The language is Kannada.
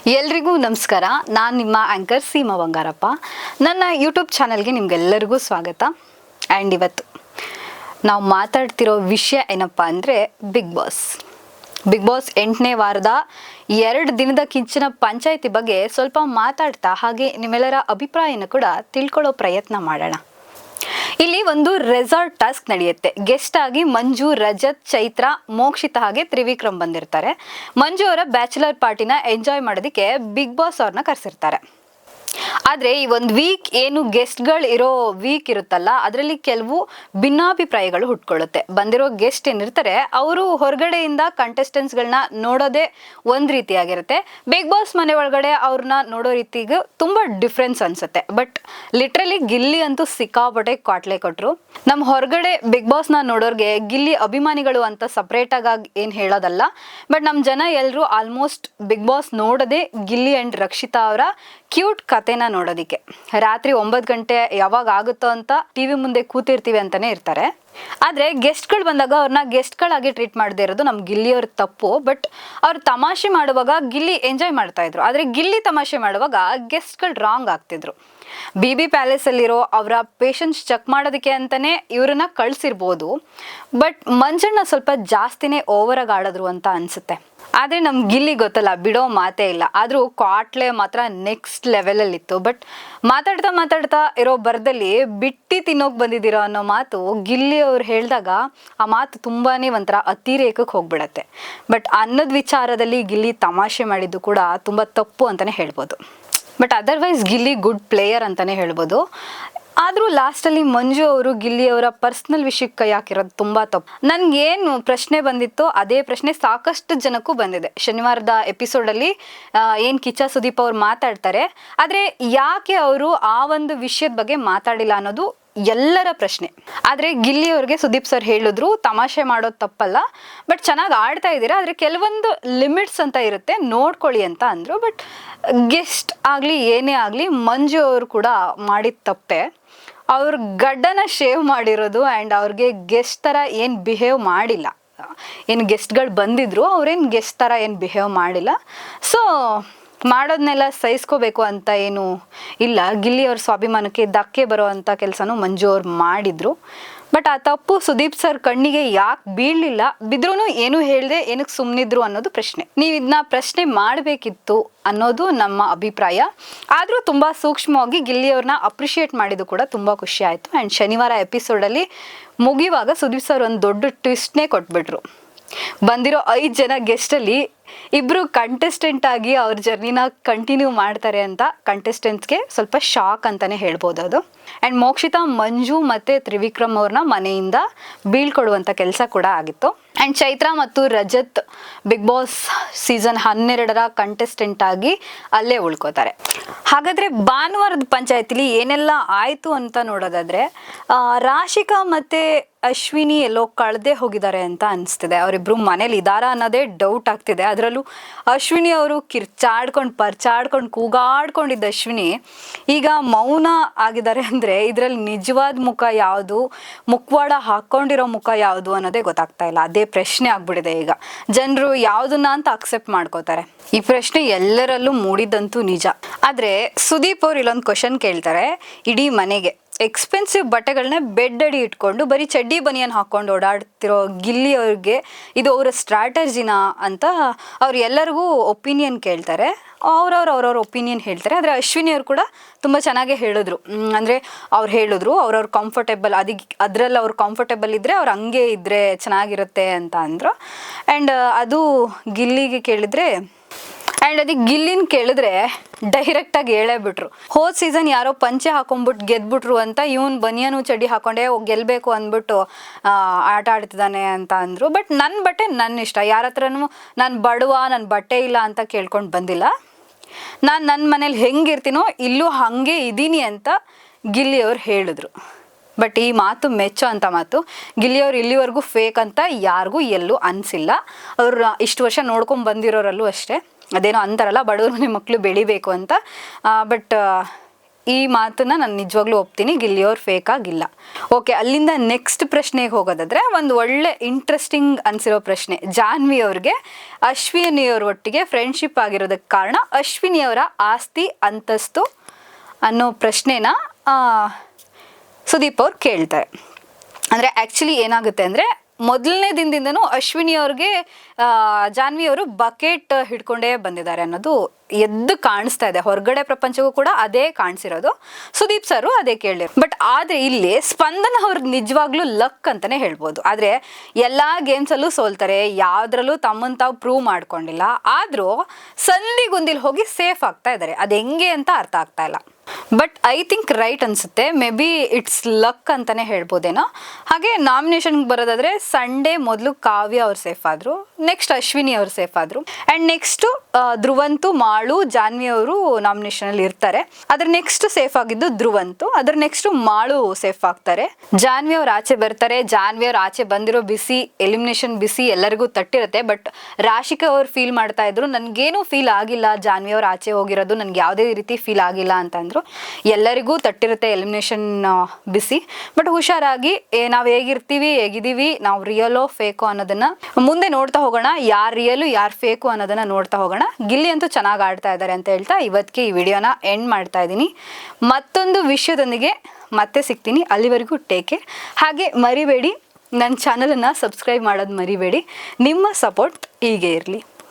ಎಲ್ರಿಗೂ ನಮಸ್ಕಾರ. ನಾನು ನಿಮ್ಮ ಆ್ಯಂಕರ್ ಸೀಮಾ ಬಂಗಾರಪ್ಪ. ನನ್ನ ಯೂಟ್ಯೂಬ್ ಚಾನಲ್ಗೆ ನಿಮ್ಗೆಲ್ಲರಿಗೂ ಸ್ವಾಗತ. ಆ್ಯಂಡ್ ಇವತ್ತು ನಾವು ಮಾತಾಡ್ತಿರೋ ವಿಷಯ ಏನಪ್ಪ ಅಂದರೆ ಬಿಗ್ ಬಾಸ್ 8ನೇ ವಾರದ 2 ದಿನದ ಕಿಂಚಿನ ಪಂಚಾಯಿತಿ ಬಗ್ಗೆ ಸ್ವಲ್ಪ ಮಾತಾಡ್ತಾ ಹಾಗೆ ನಿಮ್ಮೆಲ್ಲರ ಅಭಿಪ್ರಾಯನ ಕೂಡ ತಿಳ್ಕೊಳ್ಳೋ ಪ್ರಯತ್ನ ಮಾಡೋಣ. ಇಲ್ಲಿ ಒಂದು ರೆಸಾರ್ಟ್ ಟಾಸ್ಕ್ ನಡೆಯುತ್ತೆ. ಗೆಸ್ಟ್ ಆಗಿ ಮಂಜು, ರಜತ್, ಚೈತ್ರ, ಮೋಕ್ಷಿತಾ ಹಾಗೆ ತ್ರಿವಿಕ್ರಮ್ ಬಂದಿರ್ತಾರೆ. ಮಂಜು ಅವರ ಬ್ಯಾಚುಲರ್ ಪಾರ್ಟಿನ ಎಂಜಾಯ್ ಮಾಡೋದಕ್ಕೆ ಬಿಗ್ ಬಾಸ್ ಅವ್ರನ್ನ ಕರೆಸಿರ್ತಾರೆ. ಆದರೆ ಈ ಒಂದು ವೀಕ್ ಏನು ಗೆಸ್ಟ್ಗಳು ಇರೋ ವೀಕ್ ಇರುತ್ತಲ್ಲ, ಅದರಲ್ಲಿ ಕೆಲವು ಭಿನ್ನಾಭಿಪ್ರಾಯಗಳು ಹುಟ್ಕೊಳ್ಳುತ್ತೆ. ಬಂದಿರೋ ಗೆಸ್ಟ್ ಏನಿರ್ತಾರೆ ಅವರು ಹೊರಗಡೆಯಿಂದ ಕಂಟೆಸ್ಟೆಂಟ್ಸ್ಗಳನ್ನ ನೋಡೋದೇ ಒಂದು ರೀತಿಯಾಗಿರುತ್ತೆ. ಬಿಗ್ ಬಾಸ್ ಮನೆ ಒಳಗಡೆ ಅವ್ರನ್ನ ನೋಡೋ ರೀತಿಗೆ ತುಂಬ ಡಿಫ್ರೆನ್ಸ್ ಅನ್ಸುತ್ತೆ. ಬಟ್ ಲಿಟ್ರಲಿ ಗಿಲ್ಲಿ ಅಂತೂ ಸಿಕ್ಕಾಪಟ್ಟೆ ಕಾಟ್ಲೆ ಕೊಟ್ಟರು. ನಮ್ಮ ಹೊರಗಡೆ ಬಿಗ್ ಬಾಸ್ನ ನೋಡೋರ್ಗೆ ಗಿಲ್ಲಿ ಅಭಿಮಾನಿಗಳು ಅಂತ ಸಪ್ರೇಟಾಗಿ ಏನು ಹೇಳೋದಲ್ಲ. ಬಟ್ ನಮ್ಮ ಜನ ಎಲ್ಲರೂ ಆಲ್ಮೋಸ್ಟ್ ಬಿಗ್ ಬಾಸ್ ನೋಡೋದೇ ಗಿಲ್ಲಿ ಆ್ಯಂಡ್ ರಕ್ಷಿತಾ ಅವರ ಕ್ಯೂಟ್ ಕತೆನ ನೋಡೋದಿಕ್ಕೆ. ರಾತ್ರಿ 9 ಗಂಟೆ ಯಾವಾಗ ಆಗುತ್ತೋ ಅಂತ ಟಿವಿ ಮುಂದೆ ಕೂತಿರ್ತೀವಿ ಅಂತಾನೆ ಇರ್ತಾರೆ. ಆದರೆ ಗೆಸ್ಟ್ಗಳು ಬಂದಾಗ ಅವ್ರನ್ನ ಗೆಸ್ಟ್ಗಳಾಗಿ ಟ್ರೀಟ್ ಮಾಡದೇ ಇರೋದು ನಮ್ಮ ಗಿಲ್ಲಿಯವ್ರ ತಪ್ಪು. ಬಟ್ ಅವ್ರು ತಮಾಷೆ ಮಾಡುವಾಗ ಗಿಲ್ಲಿ ಎಂಜಾಯ್ ಮಾಡ್ತಾ ಇದ್ರು. ಆದರೆ ಗಿಲ್ಲಿ ತಮಾಷೆ ಮಾಡುವಾಗ ಗೆಸ್ಟ್ಗಳು ರಾಂಗ್ ಆಗ್ತಿದ್ರು. BB ಪ್ಯಾಲೇಸಲ್ಲಿರೋ ಅವರ ಪೇಷನ್ಸ್ ಚೆಕ್ ಮಾಡೋದಕ್ಕೆ ಅಂತಲೇ ಇವ್ರನ್ನ ಕಳಿಸಿರ್ಬೋದು. ಬಟ್ ಮಂಜಣ್ಣ ಸ್ವಲ್ಪ ಜಾಸ್ತಿನೇ ಓವರಾಗಿ ಆಡಿದ್ರು ಅಂತ ಅನಿಸುತ್ತೆ. ಆದರೆ ನಮ್ಮ ಗಿಲ್ಲಿ ಗೊತ್ತಲ್ಲ, ಬಿಡೋ ಮಾತೇ ಇಲ್ಲ. ಆದರೂ ಕಾಟ್ಲೆ ಮಾತ್ರ ನೆಕ್ಸ್ಟ್ ಲೆವೆಲಲ್ಲಿತ್ತು. ಬಟ್ ಮಾತಾಡ್ತಾ ಇರೋ ಬರದಲ್ಲಿ ಬಿಟ್ಟಿ ತಿನ್ನೋಕೆ ಬಂದಿದ್ದೀರೋ ಅನ್ನೋ ಮಾತು ಗಿಲ್ಲಿ ಅವ್ರು ಹೇಳಿದಾಗ ಆ ಮಾತು ತುಂಬಾ ಒಂಥರ ಅತಿರೇಕಕ್ಕೆ ಹೋಗ್ಬಿಡತ್ತೆ. ಬಟ್ ಅನ್ನದ ವಿಚಾರದಲ್ಲಿ ಗಿಲ್ಲಿ ತಮಾಷೆ ಮಾಡಿದ್ದು ಕೂಡ ತುಂಬ ತಪ್ಪು ಅಂತಲೇ ಹೇಳ್ಬೋದು. But otherwise Gilli good player ಅಂತಲೇ ಹೇಳ್ಬೋದು. ಆದರೂ ಲಾಸ್ಟಲ್ಲಿ ಮಂಜು ಅವರು ಗಿಲ್ಲಿ ಅವರ ಪರ್ಸ್ನಲ್ ವಿಷಯಕ್ಕೆ ಕೈ ಹಾಕಿರೋದು ತುಂಬ ತಪ್ಪು. ನನಗೇನು ಪ್ರಶ್ನೆ ಬಂದಿತ್ತೋ ಅದೇ ಪ್ರಶ್ನೆ ಸಾಕಷ್ಟು ಜನಕ್ಕೂ ಬಂದಿದೆ. ಶನಿವಾರದ ಎಪಿಸೋಡಲ್ಲಿ ಏನು ಕಿಚ್ಚ ಸುದೀಪ್ ಅವ್ರು ಮಾತಾಡ್ತಾರೆ, ಆದರೆ ಯಾಕೆ ಅವರು ಆ ಒಂದು ವಿಷಯದ ಬಗ್ಗೆ ಮಾತಾಡಿಲ್ಲ ಅನ್ನೋದು ಎಲ್ಲರ ಪ್ರಶ್ನೆ. ಆದರೆ ಗಿಲ್ಲಿ ಅವ್ರಿಗೆ ಸುದೀಪ್ ಸರ್ ಹೇಳಿದ್ರು, ತಮಾಷೆ ಮಾಡೋದು ತಪ್ಪಲ್ಲ, ಬಟ್ ಚೆನ್ನಾಗಿ ಆಡ್ತಾ ಇದ್ದೀರಾ, ಆದರೆ ಕೆಲವೊಂದು ಲಿಮಿಟ್ಸ್ ಅಂತ ಇರುತ್ತೆ, ನೋಡ್ಕೊಳ್ಳಿ ಅಂತ ಅಂದರು. ಬಟ್ ಗೆಸ್ಟ್ ಆಗಲಿ ಏನೇ ಆಗಲಿ ಮಂಜು ಅವರು ಕೂಡ ಮಾಡಿದ ತಪ್ಪೆ. ಅವ್ರ ಗಡ್ಡನ ಶೇವ್ ಮಾಡಿರೋದು ಆ್ಯಂಡ್ ಅವ್ರಿಗೆ ಗೆಸ್ಟ್ ಥರ ಏನು ಬಿಹೇವ್ ಮಾಡಿಲ್ಲ. ಏನು ಗೆಸ್ಟ್ಗಳು ಬಂದಿದ್ರು, ಅವ್ರೇನು ಗೆಸ್ಟ್ ಥರ ಏನು ಬಿಹೇವ್ ಮಾಡಿಲ್ಲ. ಸೊ ಮಾಡೋದನ್ನೆಲ್ಲ ಸಹಿಸ್ಕೋಬೇಕು ಅಂತ ಏನು ಇಲ್ಲ. ಗಿಲ್ಲಿ ಅವ್ರ ಸ್ವಾಭಿಮಾನಕ್ಕೆ ಧಕ್ಕೆ ಬರೋ ಅಂಥ ಕೆಲಸನೂ ಮಂಜು ಅವ್ರು ಮಾಡಿದರು. ಬಟ್ ಆ ತಪ್ಪು ಸುದೀಪ್ ಸರ್ ಕಣ್ಣಿಗೆ ಯಾಕೆ ಬೀಳಲಿಲ್ಲ, ಬಿದ್ರೂ ಏನು ಹೇಳಿದೆ ಏನಕ್ಕೆ ಸುಮ್ಮನಿದ್ರು ಅನ್ನೋದು ಪ್ರಶ್ನೆ. ನೀವು ಇದನ್ನ ಪ್ರಶ್ನೆ ಮಾಡಬೇಕಿತ್ತು ಅನ್ನೋದು ನಮ್ಮ ಅಭಿಪ್ರಾಯ. ಆದರೂ ತುಂಬ ಸೂಕ್ಷ್ಮವಾಗಿ ಗಿಲ್ಲಿ ಅವ್ರನ್ನ ಅಪ್ರಿಷಿಯೇಟ್ ಮಾಡಿದ್ದು ಕೂಡ ತುಂಬ ಖುಷಿ ಆಯಿತು. ಆ್ಯಂಡ್ ಶನಿವಾರ ಎಪಿಸೋಡಲ್ಲಿ ಮುಗಿಯುವಾಗ ಸುದೀಪ್ ಸರ್ ಒಂದು ದೊಡ್ಡ ಟ್ವಿಸ್ಟ್ನೇ ಕೊಟ್ಬಿಟ್ರು. ಬಂದಿರೋ 5 ಜನ ಗೆಸ್ಟಲ್ಲಿ 2 ಕಂಟೆಸ್ಟೆಂಟ್ ಆಗಿ ಅವ್ರ ಜರ್ನಿನ ಕಂಟಿನ್ಯೂ ಮಾಡ್ತಾರೆ ಅಂತ ಕಂಟೆಸ್ಟೆಂಟ್ಸ್ಗೆ ಸ್ವಲ್ಪ ಶಾಕ್ ಅಂತಲೇ ಹೇಳ್ಬೋದು ಅದು. ಆ್ಯಂಡ್ ಮೋಕ್ಷಿತಾ, ಮಂಜು ಮತ್ತು ತ್ರಿವಿಕ್ರಮ್ ಅವ್ರನ್ನ ಮನೆಯಿಂದ ಬೀಳ್ಕೊಡುವಂಥ ಕೆಲಸ ಕೂಡ ಆಗಿತ್ತು. ಆ್ಯಂಡ್ ಚೈತ್ರ ಮತ್ತು ರಜತ್ ಬಿಗ್ ಬಾಸ್ ಸೀಸನ್ 12ರ ಕಂಟೆಸ್ಟೆಂಟ್ ಆಗಿ ಅಲ್ಲೇ ಉಳ್ಕೋತಾರೆ. ಹಾಗಾದರೆ ಭಾನುವಾರದ ಪಂಚಾಯತಿಲಿ ಏನೆಲ್ಲ ಆಯಿತು ಅಂತ ನೋಡೋದಾದರೆ, ರಾಶಿಕಾ ಮತ್ತು ಅಶ್ವಿನಿ ಎಲ್ಲೋ ಕಳೆದೇ ಹೋಗಿದ್ದಾರೆ ಅಂತ ಅನಿಸ್ತಿದೆ. ಅವರಿಬ್ಬರು ಮನೇಲಿ ಇದ್ದಾರಾ ಅನ್ನೋದೇ ಡೌಟ್ ಆಗ್ತಿದೆ. ಅದರಲ್ಲೂ ಅಶ್ವಿನಿ ಅವರು ಪರ್ಚಾಡ್ಕೊಂಡು ಕೂಗಾಡ್ಕೊಂಡಿದ್ದ ಅಶ್ವಿನಿ ಈಗ ಮೌನ ಆಗಿದ್ದಾರೆ ಅಂದರೆ ಇದರಲ್ಲಿ ನಿಜವಾದ ಮುಖ ಯಾವುದು, ಮುಖವಾಡ ಹಾಕ್ಕೊಂಡಿರೋ ಮುಖ ಯಾವುದು ಅನ್ನೋದೇ ಗೊತ್ತಾಗ್ತಾ ಇಲ್ಲ. ಅದೇ ಪ್ರಶ್ನೆ ಆಗ್ಬಿಟ್ಟಿದೆ. ಈಗ ಜನರು ಯಾವುದನ್ನ ಅಂತ ಅಕ್ಸೆಪ್ಟ್ ಮಾಡ್ಕೋತಾರೆ. ಈ ಪ್ರಶ್ನೆ ಎಲ್ಲರಲ್ಲೂ ಮೂಡಿದ್ದಂತೂ ನಿಜ. ಆದರೆ ಸುದೀಪ್ ಅವ್ರು ಇಲ್ಲೊಂದು ಕ್ವಶನ್ ಕೇಳ್ತಾರೆ. ಇಡೀ ಮನೆಗೆ ಎಕ್ಸ್ಪೆನ್ಸಿವ್ ಬಟ್ಟೆಗಳನ್ನ ಬೆಡ್ ಅಡಿ ಇಟ್ಕೊಂಡು ಬರೀ ಚಡ್ಡಿ ಬನಿಯನ್ ಹಾಕ್ಕೊಂಡು ಓಡಾಡ್ತಿರೋ ಗಿಲ್ಲಿ ಅವ್ರಿಗೆ ಇದು ಅವರ ಸ್ಟ್ರಾಟಜಿನಾ ಅಂತ ಅವ್ರು ಎಲ್ಲರಿಗೂ ಒಪಿನಿಯನ್ ಕೇಳ್ತಾರೆ. ಅವ್ರವ್ರ ಒಪಿನಿಯನ್ ಹೇಳ್ತಾರೆ. ಆದರೆ ಅಶ್ವಿನಿ ಅವ್ರು ಕೂಡ ತುಂಬ ಚೆನ್ನಾಗೇ ಹೇಳಿದ್ರು. ಅಂದರೆ ಅವ್ರು ಹೇಳಿದ್ರು ಅವ್ರವ್ರ ಕಂಫರ್ಟೇಬಲ್ ಅದರಲ್ಲಿ ಅವ್ರು ಕಂಫರ್ಟೇಬಲ್ ಇದ್ದರೆ ಅವ್ರು ಹಂಗೆ ಇದ್ದರೆ ಚೆನ್ನಾಗಿರುತ್ತೆ ಅಂತ ಅಂದರು. ಆ್ಯಂಡ್ ಅದು ಗಿಲ್ಲಿಗೆ ಕೇಳಿದರೆ ಆ್ಯಂಡ್ ಅದಕ್ಕೆ ಗಿಲ್ಲಿನ ಕೇಳಿದ್ರೆ ಡೈರೆಕ್ಟಾಗಿ ಹೇಳೇಬಿಟ್ರು. ಹೋದ ಸೀಸನ್ ಯಾರೋ ಪಂಚೆ ಹಾಕೊಂಡ್ಬಿಟ್ಟು ಗೆದ್ಬಿಟ್ರು ಅಂತ ಇವನು ಬನಿಯನು ಚಡ್ಡಿ ಹಾಕೊಂಡೆ ಗೆಲ್ಲಬೇಕು ಅಂದ್ಬಿಟ್ಟು ಆಟ ಆಡ್ತಿದ್ದಾನೆ ಅಂತ ಅಂದರು. ಬಟ್ ನನ್ನ ಬಟ್ಟೆ ನನ್ನ ಇಷ್ಟ, ಯಾರ ಹತ್ರನೂ ನಾನು ಬಡವ, ನನ್ನ ಬಟ್ಟೆ ಇಲ್ಲ ಅಂತ ಕೇಳ್ಕೊಂಡು ಬಂದಿಲ್ಲ. ನಾನು ನನ್ನ ಮನೇಲಿ ಹೆಂಗಿರ್ತೀನೋ ಇಲ್ಲೂ ಹಾಗೆ ಇದ್ದೀನಿ ಅಂತ ಗಿಲ್ಲಿಯವ್ರು ಹೇಳಿದ್ರು. ಬಟ್ ಈ ಮಾತು ಮೆಚ್ಚೋ ಅಂಥ ಮಾತು. ಗಿಲ್ಲಿಯವ್ರು ಇಲ್ಲಿವರೆಗೂ ಫೇಕ್ ಅಂತ ಯಾರಿಗೂ ಎಲ್ಲೂ ಅನಿಸಿಲ್ಲ. ಅವ್ರು ಇಷ್ಟು ವರ್ಷ ನೋಡ್ಕೊಂಡು ಬಂದಿರೋರಲ್ಲೂ ಅಷ್ಟೇ. ಅದೇನೋ ಅಂತಾರಲ್ಲ, ಬಡವ್ರ ಮನೆ ಮಕ್ಕಳು ಬೆಳಿಬೇಕು ಅಂತ. ಬಟ್ ಈ ಮಾತನ್ನ ನಾನು ನಿಜವಾಗ್ಲೂ ಒಪ್ತೀನಿ, ಗಿಲ್ಲಿಯವ್ರು ಫೇಕ್ ಆಗಿಲ್ಲ. ಓಕೆ, ಅಲ್ಲಿಂದ ನೆಕ್ಸ್ಟ್ ಪ್ರಶ್ನೆಗೆ ಹೋಗೋದಾದ್ರೆ ಒಂದು ಒಳ್ಳೆ ಇಂಟ್ರೆಸ್ಟಿಂಗ್ ಅನ್ಸಿರೋ ಪ್ರಶ್ನೆ. ಜಾನ್ವಿ ಅವ್ರಿಗೆ ಅಶ್ವಿನಿ ಅವ್ರ ಒಟ್ಟಿಗೆ ಫ್ರೆಂಡ್ಶಿಪ್ ಆಗಿರೋದಕ್ಕೆ ಕಾರಣ ಅಶ್ವಿನಿ ಅವರ ಆಸ್ತಿ ಅಂತಸ್ತು ಅನ್ನೋ ಪ್ರಶ್ನೆನ ಸುದೀಪ್ ಅವ್ರು ಕೇಳ್ತಾರೆ. ಅಂದರೆ ಆ್ಯಕ್ಚುಲಿ ಏನಾಗುತ್ತೆ ಅಂದರೆ ಮೊದಲನೇ ದಿನದಿಂದನೂ ಅಶ್ವಿನಿ ಅವ್ರಿಗೆ ಜಾನ್ವಿ ಅವರು ಬಕೆಟ್ ಹಿಡ್ಕೊಂಡೇ ಬಂದಿದ್ದಾರೆ ಅನ್ನೋದು ಎದ್ದು ಕಾಣಿಸ್ತಾ ಇದೆ. ಹೊರಗಡೆ ಪ್ರಪಂಚಕ್ಕೂ ಕೂಡ ಅದೇ ಕಾಣಿಸಿರೋದು. ಸುದೀಪ್ ಸರು ಅದೇ ಕೇಳಿ. ಬಟ್ ಆದರೆ ಇಲ್ಲಿ ಸ್ಪಂದನ ಅವ್ರಿಗೆ ನಿಜವಾಗ್ಲೂ ಲಕ್ ಅಂತಾನೆ ಹೇಳ್ಬೋದು. ಆದರೆ ಎಲ್ಲ ಗೇಮ್ಸಲ್ಲೂ ಸೋಲ್ತಾರೆ, ಯಾವುದ್ರಲ್ಲೂ ತಮ್ಮನ್ನು ತಾವು ಪ್ರೂವ್ ಮಾಡ್ಕೊಂಡಿಲ್ಲ. ಆದರೂ ಸಂದಿಗುಂದಿಲ್ ಹೋಗಿ ಸೇಫ್ ಆಗ್ತಾ ಇದ್ದಾರೆ. ಅದು ಹೆಂಗೆ ಅಂತ ಅರ್ಥ ಆಗ್ತಾ ಇಲ್ಲ. ಬಟ್ ಐ ಥಿಂಕ್ ರೈಟ್ ಅನ್ಸುತ್ತೆ. ಮೇ ಬಿ ಇಟ್ಸ್ ಲಕ್ ಅಂತಾನೆ ಹೇಳ್ಬೋದೇನೋ. ಹಾಗೆ ನಾಮಿನೇಷನ್ಗೆ ಬರೋದಾದ್ರೆ ಸಂಡೇ ಮೊದಲು ಕಾವ್ಯ ಅವ್ರು ಸೇಫ್ ಆದರು, ನೆಕ್ಸ್ಟ್ ಅಶ್ವಿನಿ ಅವ್ರು ಸೇಫ್ ಆದರು, ಆ್ಯಂಡ್ ನೆಕ್ಸ್ಟು ಧ್ರುವಂತು, ಮಾಳು, ಜಾನ್ವಿ ಅವರು ನಾಮಿನೇಷನಲ್ಲಿ ಇರ್ತಾರೆ. ಅದ್ರ ನೆಕ್ಸ್ಟ್ ಸೇಫ್ ಆಗಿದ್ದು ಧ್ರುವಂತು, ಅದ್ರ ನೆಕ್ಸ್ಟ್ ಮಾಳು ಸೇಫ್ ಆಗ್ತಾರೆ. ಜಾನ್ವಿ ಅವ್ರು ಆಚೆ ಬರ್ತಾರೆ. ಜಾನ್ವಿ ಅವ್ರು ಆಚೆ ಬಂದಿರೋ ಬಿಸಿ, ಎಲಿಮಿನೇಷನ್ ಬಿಸಿ ಎಲ್ಲರಿಗೂ ತಟ್ಟಿರುತ್ತೆ. ಬಟ್ ರಾಶಿಕಾ ಅವ್ರು ಫೀಲ್ ಮಾಡ್ತಾ ಇದ್ರು, ನನಗೇನು ಫೀಲ್ ಆಗಿಲ್ಲ, ಜಾನ್ವಿ ಅವ್ರು ಆಚೆ ಹೋಗಿರೋದು ನನಗೆ ಯಾವುದೇ ರೀತಿ ಫೀಲ್ ಆಗಿಲ್ಲ ಅಂತಂದ್ರು. ಎಲ್ಲರಿಗೂ ತಟ್ಟಿರುತ್ತೆ ಎಲಿಮಿನೇಷನ್ ಬಿಸಿ. ಬಟ್ ಹುಷಾರಾಗಿ ನಾವು ಹೇಗಿದ್ದೀವಿ, ನಾವು ರಿಯಲೋ ಫೇಕೋ ಅನ್ನೋದನ್ನ ಮುಂದೆ ನೋಡ್ತಾ ಹೋಗೋಣ. ಯಾರು ರಿಯಲು ಯಾರು ಫೇಕು ಅನ್ನೋದನ್ನ ನೋಡ್ತಾ ಹೋಗೋಣ. ಗಿಲ್ಲಿ ಅಂತೂ ಚೆನ್ನಾಗಿ ಆಡ್ತಾ ಇದ್ದಾರೆ ಅಂತ ಹೇಳ್ತಾ ಇವತ್ತಿಗೆ ಈ ವಿಡಿಯೋನ ಎಂಡ್ ಮಾಡ್ತಾ ಇದ್ದೀನಿ. ಮತ್ತೊಂದು ವಿಷಯದೊಂದಿಗೆ ಮತ್ತೆ ಸಿಗ್ತೀನಿ. ಅಲ್ಲಿವರೆಗೂ ಟೇಕ್ ಕೇರ್. ಹಾಗೆ ಮರಿಬೇಡಿ, ನನ್ನ ಚಾನಲನ್ನು ಸಬ್ಸ್ಕ್ರೈಬ್ ಮಾಡೋದು ಮರಿಬೇಡಿ. ನಿಮ್ಮ ಸಪೋರ್ಟ್ ಹೀಗೆ ಇರಲಿ.